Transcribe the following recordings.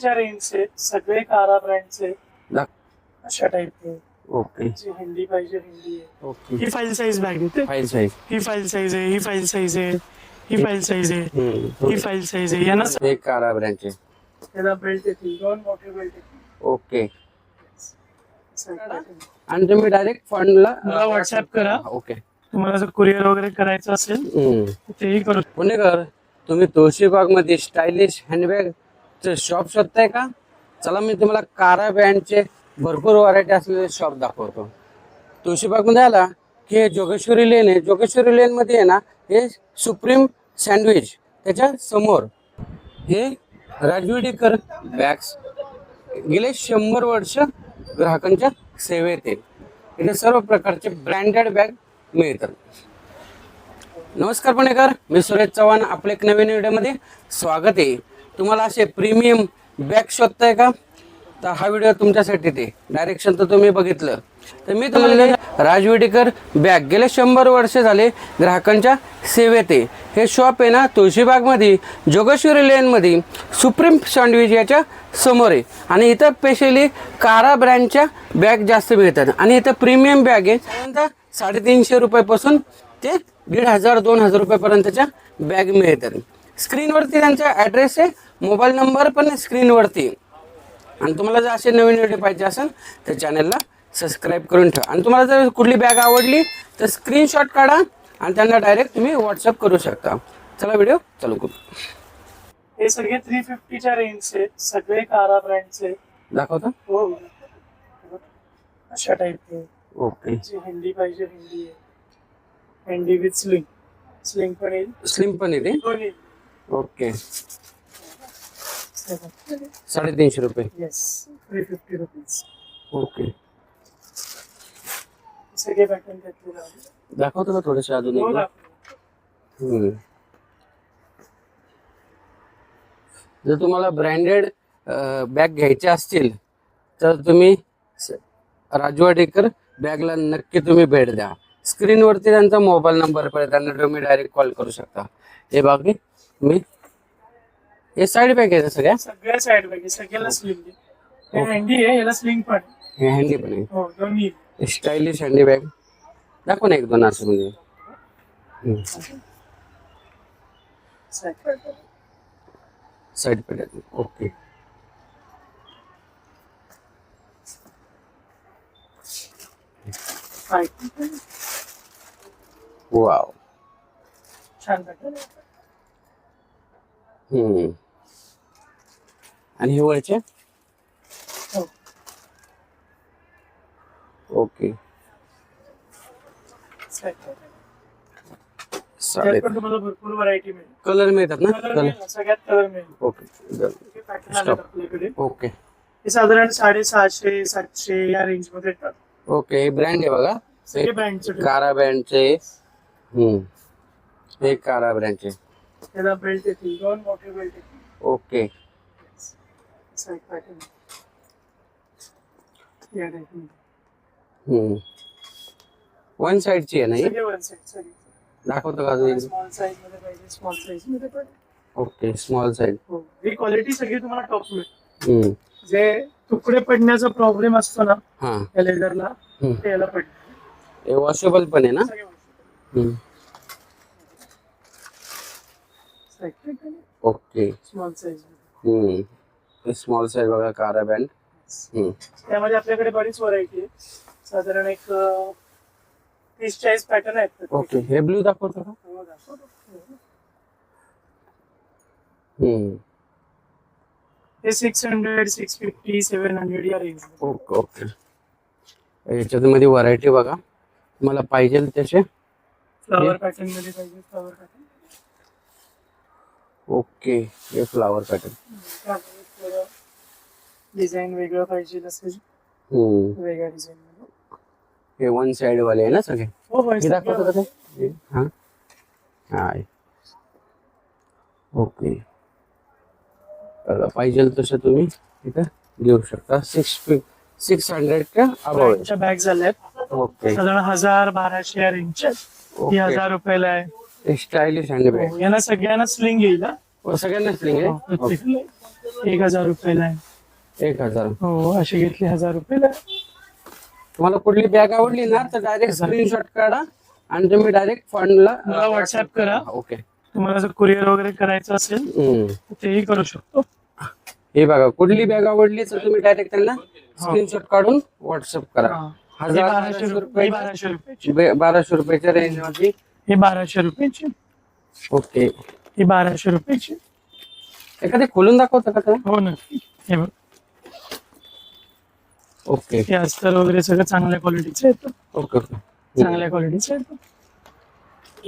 350च्या रेंजचे सगळे कारा ब्रँडचे दाख- अशा टाईपचे. ओके जी हिंदी पाहिजे हिंदी आहे. ओके ही फाईल साईज बॅग येते. File size. ही फाईल साईज आहे, ही फाईल साईज आहे, ही फाईल साईज आहे, ही फाईल साईज आहे. यांना हे कारा ब्रँडचे. त्याला बेल्ट येते, 2 मोठे बेल्ट येते. ओके आणि तुम्ही डायरेक्ट फंडला मला व्हॉट्सअप करा. ओके. तुम्हाला जर कुरिअर वगैरे करायचं असेल तेही करू. पुणेकर, तुम्ही तुळशीबाग मध्ये स्टायलिश हँडबॅग शॉप शोधताय का? चला मी तुम्हाला कारा ब्रँडचे भरपूर व्हरायटी असलेले शॉप दाखवतो. तुळशीबाग मध्ये आला की हे जोगेश्वरी लेन आहे. जोगेश्वरी लेन मध्ये आहे ना, हे सुप्रीम सँडविच, त्याच्या समोर हे राजवीडेकर बॅग्स गेले 100 वर्ष ग्राहकांच्या सेवेत आहे. इथे सर्व प्रकारचे ब्रँडेड बॅग मिळतात. नमस्कार पुणेकर, मी सुरेश चव्हाण. आपल्या एक नवीन व्हिडिओमध्ये स्वागत आहे. तुम्हाला असे प्रीमियम बॅग शोधताय का? तर हा व्हिडिओ तुमच्यासाठी ते. डायरेक्शन तर तुम्ही बघितलं. तर मी तुम्हाला राजवीडेकर बॅग गेले 100 वर्ष झाले ग्राहकांच्या सेवेत आहे. हे शॉप आहे ना तुळशीबागमध्ये जोगेश्वरी लेनमध्ये सुप्रीम सँडविच याच्या समोर आहे. आणि इथं स्पेशली कारा ब्रँडच्या बॅग जास्त मिळतात. आणि इथं प्रीमियम बॅग आहे. साधारणतः 350 रुपयापासून ते 1500-2000 रुपयापर्यंतच्या बॅग मिळतात. स्क्रीनवरती त्यांचा ॲड्रेस आहे, मोबाईल नंबर पण स्क्रीनवरती. आणि तुम्हाला जर असे नवीन व्हिडिओ पाहिजे असेल तर चॅनलला सबस्क्राईब करून ठेवा. आणि तुम्हाला जर कुठली बॅग आवडली तर स्क्रीनशॉट काढा आणि त्यांना डायरेक्ट तुम्ही व्हॉट्सअप करू शकता. चला व्हिडिओ चालू करू. हे सगळे 350च्या रेंजचे सगळे कारा ब्रँडचे दाखवता. हो अशा टाईपचे. ओके. जी हिंदी पाहिजे हिंदी आहे. Hindi with sling. स्लिंग पण येईल. स्लिम पण येते. दोन्ही. ओके. 350 रुपये. Yes, 350 rupees. ओके. सगळे पॅटर्न घेतलेले आहे. दाखवतो का थोडेसे अजून हो, एकदा? दाखवा. जर तुम्हाला ब्रँडेड बॅग घ्यायच्या असतील तर तुम्ही राजवाडेकर बॅगला नक्की तुम्ही भेट द्या. स्क्रीनवरती त्यांचा मोबाईल नंबर पडेल, त्यांना तुम्ही डायरेक्ट कॉल करू शकता. हे बाकी मी हे साईड बॅग आहे सगळ्या. सगळ्या साईड बॅग सगळ्याला स्लिंग आहे. हे हँडी आहे, याला स्लिंग पण. हे हँडी पण आहे. हो दोन्ही. स्टायलिश हँडी बॅग दाखव ना 1-2 असं म्हणजे. Side pad. ओके. वाव. छान पॅटर्न. आणि हे वळचे. हो. ओके. त्यात पण तुम्हाला भरपूर व्हरायटी मिळेल. कलर मिळतात ना? Colour colour. मिळेल, सगळ्यात कलर मिळेल. ओके. हे पॅटर्न आले आपल्याकडे. ओके. हे साधारण 650-700 या रेंज मध्ये येतात. ओके. हे ब्रँड आहे बघा. सगळे ब्रँडचे. कारा ब्रँडचे. हे कारा ब्रँडचे. त्याला बेल्ट येते, 2 मोठे बेल्ट येते. ओके. साईड पॅटर्न या टाईप. वन साइडची आहे ना ही? सगळे वन साईड. सगळे दाखवतो का अजून? स्मॉल साईज मध्ये पाहिजे, स्मॉल साईज मध्ये पाहिजे. ओके. Small side. हो, ही क्वालिटी सगळी तुम्हाला टॉप मिळेल. जे तुकडे पडण्याचा प्रॉब्लेम असतो ना हा. या लेदरला, ते याला पडणार. हे वॉशेबल पण आहे ना? सगळे washable. Side pattern, okay. small size. हे स्मॉल साइज बघा कारा ब्रँड. त्यामध्ये आपल्याकडे बरीच व्हरायटी आहे. साधारण एक 30-40 पॅटर्न आहेत. ओके. हे ब्लू दाखवतो का? हो, दाखवतो. हे 600, 650, 700 या रेंज. ओके. ओके. याच्यामध्ये व्हरायटी बघा, तुम्हाला पाहिजे तसे. फ्लावर पॅटर्न मध्ये पाहिजे, फ्लावर पॅटर्न. ओके. हे फ्लावर पॅटर्न. डिझाईन वेगळं पाहिजे असेल वेगळ्या डिझाईन मध्ये. हे वन साइड वाले आहे ना सगळे? हो हो, हे दाखवतो का ते? हा. हाय. ओके. पाहिजे तसं तुम्ही इथं घेऊ शकता. 600च्या अबाव बॅग झाल्यात. ओके. साधारण 1000-1200 या रेंजच्या. ही 1000 रुपयाला आहे. Stylish handbag. यांना सगळ्यांना स्लिंग येईल. सगळ्यांना स्लिंग आहे. 1000 रुपयाला आहे. 1000. हो अशी घेतली 1000 रुपयाला. तुम्हाला कुठली बॅग आवडली ना तर डायरेक्ट स्क्रीनशॉट काढा आणि तुम्ही डायरेक्ट फंडला मला व्हॉट्सअप करा. ओके. तुम्हाला जर कुरिअर वगैरे करायचं असेल तर तेही करू शकतो. हे बघा कुठली बॅग आवडली तर तुम्ही डायरेक्ट त्यांना स्क्रीनशॉट काढून व्हॉट्सअप करा. हे 1200 रुपये 1200 रुपयाची. 1200 रुपयाच्या रेंज मध्ये. हे 1200 रुपयाची. ओके. ही 1200 रुपयाची. एखादी खोलून दाखवता का त्याला? हो नक्की. हे बघ ओके. हे अस्तर वगैरे सगळं चांगल्या क्वालिटीचं येतं. Okay okay. चांगल्या क्वालिटीचं येतं.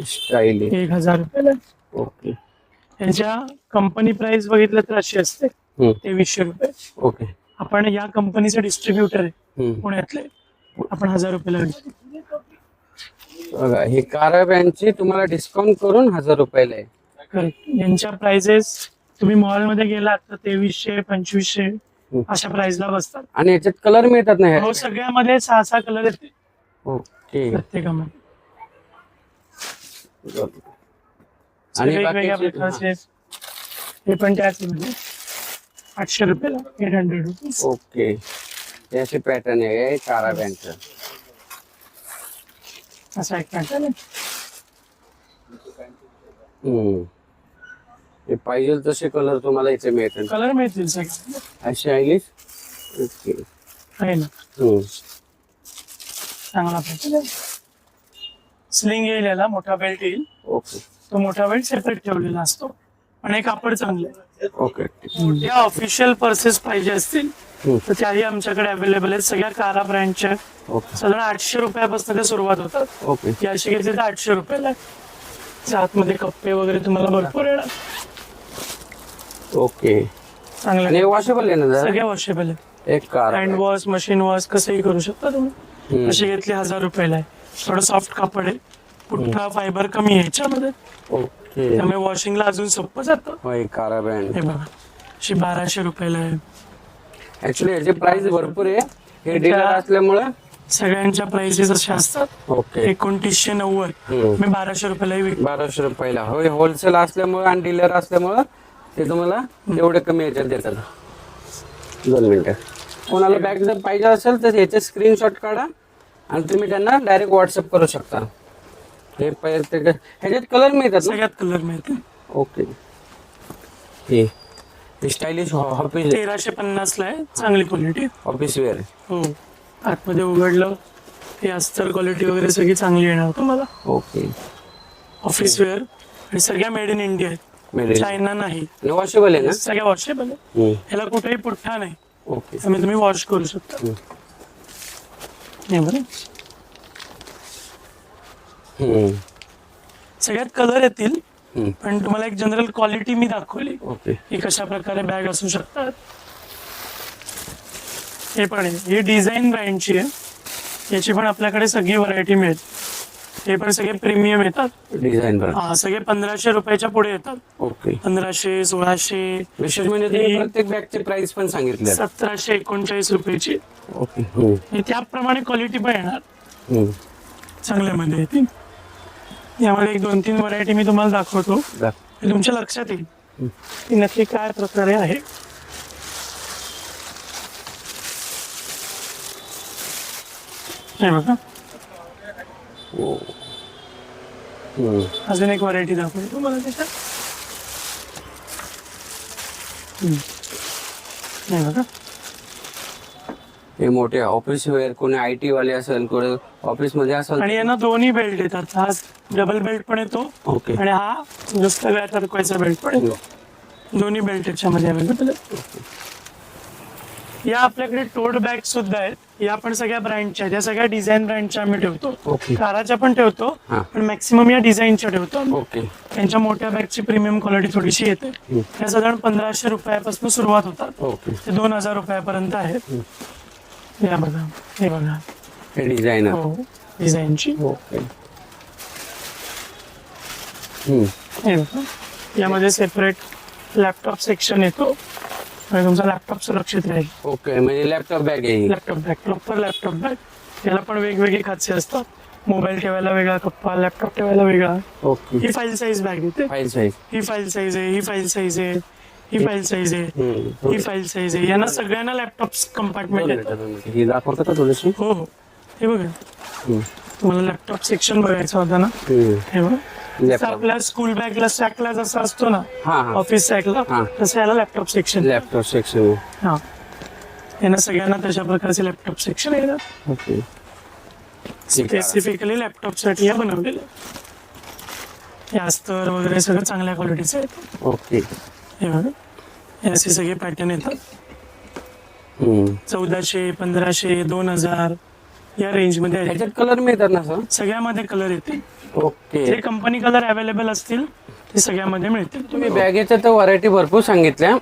स्टाईल 1000 रुपयाला आहे. ओके. ह्याच्या कंपनी प्राइस बघितलं तर अशी असते हम्म. 2300 रुपये. ओके. आपण या कंपनीचे डिस्ट्रीब्युटर आहे हम्म. पुण्यातले. आपण 1000 रुपयाला भेटतो. बघा ही कारा बँडची तुम्हाला डिस्काउंट करून 1000 रुपयाला आहे. करेक्ट. यांच्या प्राइजेस तुम्ही मॉल मध्ये गेलात तर 2300 2500 अशा प्राइसला बसतात. आणि याच्यात कलर मिळतात ना हो सगळ्यामध्ये 6-6 कलर येते ओके. प्रत्येकामध्ये. आणि वेगवेगळ्या बाकीचे- प्रकारचे हे पण त्याच मध्ये 800 रुपयाला 800 रुपीज. ओके. हे असे पॅटर्न आहे कारा बँडचं. असा एक पॅटर्न आहे. हे पाहिजे तसे कलर तुम्हाला इथे मिळतात. कलर मिळतील सगळे. असे आहे ओके. आहे ना चांगला पॅटर्न आहे. स्लिंग येईल याला. मोठा बेल्ट येईल. ओके. तो मोठा बेल्ट सेपरेट ठेवलेला असतो आणि कापड चांगलं आहे. ओके. या ऑफिशियल पर्सेस पाहिजे असतील तर त्याही आमच्याकडे अवेलेबल आहेत. सगळ्या कारा ब्रँडच्या ओके. साधारण 800 रुपयापासून ते सुरुवात होतात. ओके. ही अशी घेतली तर 800 रुपयाला आहे. आतमध्ये कप्पे वगैरे तुम्हाला भरपूर येणार. ओके. चांगलं आणि वॉशेबल आहे ना जरा? सगळ्या वॉशेबल आहे. एक car hand wash machine wash कसंही करू शकता तुम्ही. अशी घेतली 1000 रुपयाला आहे. थोडं सॉफ्ट कापड आहे. पुठ्ठा फायबर कमी आहे याच्यामध्ये ओके. त्यामुळे वॉशिंगला अजून सोपं जातं. होय कारा बँड. हे बघा अशी 1200 रुपयाला आहे. ऍक्च्युली याची प्राइस भरपूर आहे. हे डीलर असल्यामुळे सगळ्यांच्या प्राइसेस अशा असतात. ओके. 2990 मी 1200 रुपयालाही विकतो. 1200 रुपयाला. होय होलसेल असल्यामुळे आणि डीलर असल्यामुळे ते तुम्हाला एवढे कमी याच्यात देतात. 2 मिनिटं. कोणाला बॅग जर पाहिजे असेल तर याचे स्क्रीनशॉट काढा आणि तुम्ही त्यांना डायरेक्ट व्हॉट्सअप करू शकता. हे ह्याच्यात कलर मिळतात ना? सगळ्यात कलर मिळते. ओके. हे स्टायलिश ऑफिस 1350 ला आहे. चांगली क्वालिटी. Office wear. हो आतमध्ये उघडलं हे अस्तर क्वालिटी वगैरे सगळी चांगली येणार तुम्हाला. ओके. ऑफिस वेअर आणि सगळ्या मेड इन इंडिया आहेत. मेड चायना नाही. वॉशेबल आहे ना? सगळ्या वॉशेबल आहे. ह्याला कुठेही पुठ्ठा नाही. ओके. त्यामुळे तुम्ही वॉश करू शकता. हे बरं सगळ्यात कलर येतील पण तुम्हाला एक जनरल क्वालिटी मी दाखवली ओके. की कशा प्रकारे बॅग असू शकतात. हे पण आहे. ही डिझाईन ब्रँडची आहे. याची पण आपल्याकडे सगळी व्हरायटी मिळेल. हे पण सगळे प्रीमियम येतात. डिझाईन हा सगळे 1500 रुपयाच्या पुढे येतात. ओके. 1500 1600 विशेष म्हणजे तुम्ही प्रत्येक बॅगची प्राइस पण सांगितली. 1739 रुपयाची. ओके. आणि त्याप्रमाणे क्वालिटी पण येणार चांगल्यामध्ये येतील. यामध्ये 1-2-3 व्हरायटी मी तुम्हाला दाखवतो. हे तुमच्या लक्षात येईल की नक्की काय प्रकारे आहे. हे बघा अजून एक व्हरायटी दाखवतो तुम्हाला त्याच्यात. हे बघा हे मोठे ऑफिस वेअर कोणी IT वाले असेल कोणी ऑफिस मध्ये असेल. आणि यांना दोन्ही बेल्ट येतात. हा डबल बेल्ट पण येतो ओके. आणि हा नुसता गळ्यात अडकवायचा बेल्ट पण येतो. दोन्ही बेल्ट याच्यामध्ये अवेलेबल आहेत. या आपल्याकडे टोट बॅग सुद्धा आहेत. या पण सगळ्या ब्रँडच्या आहेत. या सगळ्या डिझाईन ब्रँडच्या आम्ही ठेवतो. ओके. काराच्या पण ठेवतो हा. पण मॅक्सिमम या डिझाईनच्या ठेवतो आम्ही. ओके. त्यांच्या मोठ्या बॅगची प्रीमियम क्वालिटी थोडीशी येते. त्या साधारण 1500 रुपयापासून सुरुवात होतात. ओके. ते 2000 रुपयापर्यंत आहेत. या बघा हे बघा हे डिझायनर. हो डिझाईनची. ओके. हे बघा यामध्ये सेपरेट लॅपटॉप सेक्शन येतो आणि तुमचा लॅपटॉप सुरक्षित राहील. ओके. म्हणजे लॅपटॉप बॅग आहे. Laptop bag proper laptop bag. याला पण वेगवेगळी खाचे असतात. मोबाईल ठेवायला वेगळा कप्पा, लॅपटॉप ठेवायला वेगळा. ओके. ही फाईल साईज बॅग येते. File size. ही फाईल साईज आहे. ही फाईल साईज आहे. ही फाईल साईज आहे, ही फाईल साईज आहे. यांना सगळ्यांना लॅपटॉप कंपार्टमेंट आहे. ही दाखवतं का थोडीशी? हो हो, हे बघा, तुम्हाला लॅपटॉप सेक्शन बघायचं होतं ना, हे बघा. जसं आपल्या स्कूल बॅगला सॅकला जसं असतो ना, हा हा ऑफिस सॅकला, तसं याला लॅपटॉप सेक्शन. Laptop section. हा, यांना सगळ्यांना तशा प्रकारचे लॅपटॉप सेक्शन आहे. ओके. स्पेसिफिकली लॅपटॉप साठी या बनवलेलं. हे अस्तर वगैरे सगळं चांगल्या क्वालिटीचं आहे. ओके. हे बघा, हे असे सगळे पॅटर्न येतात. 1400, 1500, 2000 या रेंज मध्ये आहेत. ह्याच्यात कलर मिळतात ना सर? सगळ्यामध्ये कलर येतील. ओके. जे कंपनी कलर अवेलेबल असतील ते सगळ्यामध्ये मिळतील. तुम्ही बॅगेच्या तर व्हरायटी भरपूर सांगितल्या.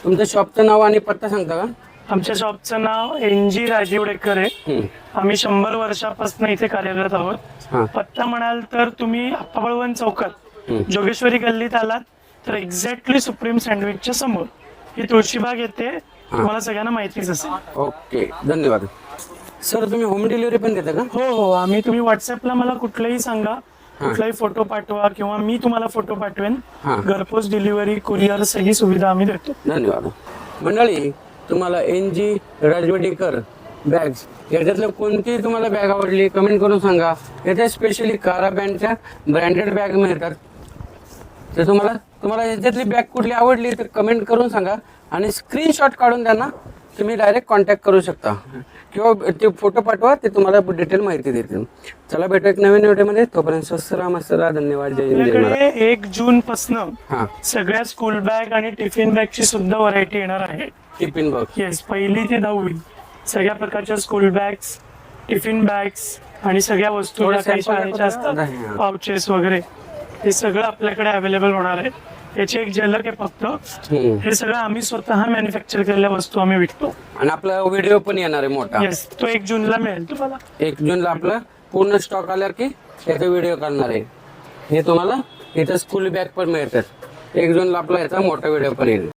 तुमचं शॉपचं नाव आणि पत्ता सांगता का? आमच्या शॉपचं नाव NG राजीवडेकर आहे. आम्ही 100 वर्षापासून इथे कार्यरत आहोत. हा. पत्ता म्हणाल तर तुम्ही आप्पाबळवंत चौकात जोगेश्वरी गल्लीत आलात तर एक्झॅक्टली सुप्रीम सँडविचच्या समोर ही तुळशीबाग येते. तुम्हाला सगळ्यांना माहितीच असेल. ओके, धन्यवाद. सर तुम्ही होम डिलिव्हरी पण देता का? हो हो, आम्ही तुम्ही व्हॉट्सअपला मला कुठलाही सांगा, कुठलाही फोटो पाठवा किंवा मी तुम्हाला फोटो पाठवेन. घरपोच डिलिव्हरी, कुरिअर सगळी सुविधा आम्ही देतो. धन्यवाद. मंडळी, तुम्हाला NG राजवडेकर बॅग्स याच्यातलं कोणती तुम्हाला बॅग आवडली कमेंट करून सांगा. याच्यात स्पेशली कारा ब्रँडच्या ब्रँडेड बॅग मिळतात. तर तुम्हाला याच्यातली बॅग कुठली आवडली तर कमेंट करून सांगा आणि स्क्रीनशॉट काढून त्यांना तुम्ही डायरेक्ट कॉन्टॅक्ट करू शकता किंवा ते फोटो पाठवा, ते तुम्हाला डिटेल माहिती देतील. चला भेटू एक नवीन व्हिडिओमध्ये. तोपर्यंत स्वस्त राहा, मस्त राहा. धन्यवाद. जय हिंद, जय महाराज. 1 जून पासून हा, सगळ्या स्कूल बॅग आणि टिफिन बॅगची सुद्धा व्हरायटी येणार आहे. Tiffin box. येस, 1ली ते 10वी सगळ्या प्रकारच्या स्कूल बॅग्स, टिफिन बॅग्स आणि सगळ्या वस्तू ज्या काही शाळेच्या असतात, पाउचेस वगैरे, हे सगळं आपल्याकडे अवेलेबल होणार आहे. याची एक झलक आहे फक्त. हे सगळं आम्ही स्वतः मॅन्युफॅक्चर केलेल्या वस्तू आम्ही विकतो. आणि आपला व्हिडिओ पण येणार आहे मोठा. येस, तो 1 जूनला मिळेल तुम्हाला. 1 जूनला आपला पूर्ण स्टॉक आल्यावर की याचा व्हिडिओ करणार आहे. हे तुम्हाला इथं स्कूल बॅग पण मिळतात. 1 जूनला आपला याचा मोठा व्हिडिओ पण येईल.